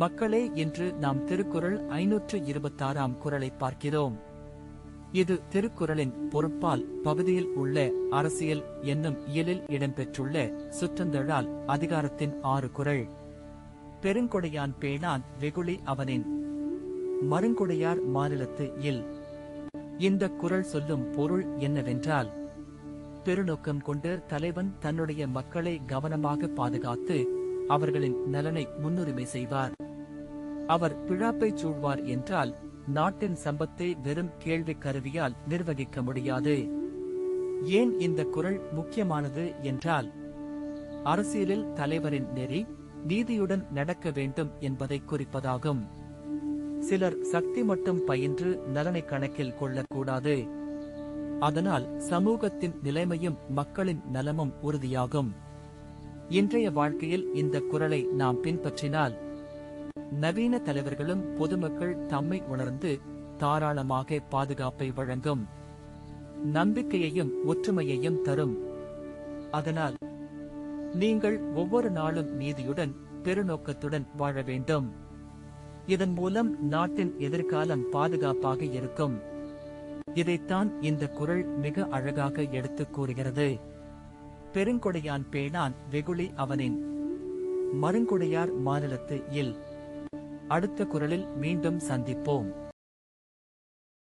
மக்களே, இன்று நாம் திருக்குறள் 526ஆம் குறளை பார்க்கிறோம். இது திருக்குறளின் பொருட்பால் பகுதியில் உள்ள அரசியல் என்னும் இயலில் இடம்பெற்றுள்ள சுற்றந்தழால் அதிகாரத்தின் 6 குறள். பெருங்கொடையான் பேணான் வெகுளி அவனின் மருங்கொடையார் மாநிலத்து இல். இந்த குறள் சொல்லும் பொருள் என்னவென்றால், பெருநோக்கம் கொண்டு தலைவன் தன்னுடைய மக்களை கவனமாக பாதுகாத்து அவர்களின் நலனை முன்னுரிமை செய்வார். அவர் பிழாப்பை சூழ்வார் என்றால் நாட்டின் சம்பத்தை வெறும் கேள்வி கருவியால் நிர்வகிக்க முடியாது. ஏன் இந்த குறள் முக்கியமானது என்றால், அரசியலில் தலைவரின் நெறி நீதியுடன் நடக்க வேண்டும் என்பதை குறிப்பதாகும். சிலர் சக்தி மட்டும் பயின்று நலனை கணக்கில் கொள்ளக்கூடாது. அதனால் சமூகத்தின் நிலைமையும் மக்களின் நலமும் உறுதியாகும். இன்றைய வாழ்க்கையில் இந்த குறளை நாம் பின்பற்றினால் நவீன தலைவர்களும் பொதுமக்கள் தம்மை உணர்ந்து தாராளமாக பாதுகாப்பை வழங்கும், நம்பிக்கையையும் ஒற்றுமையையும் தரும். அதனால் நீங்கள் ஒவ்வொரு நாளும் நீதியுடன் பெருநோக்கத்துடன் வாழ வேண்டும். இதன் மூலம் நாட்டின் எதிர்காலம் பாதுகாப்பாக இருக்கும். இதைத்தான் இந்த குறள் மிக அழகாக எடுத்துக் கூறுகிறது. பெருங்கொடையான் பேணான் வெகுளி அவனின் மருங்கொடையார் மாநிலத்து இல். அடுத்த குறளில் மீண்டும் சந்திப்போம்.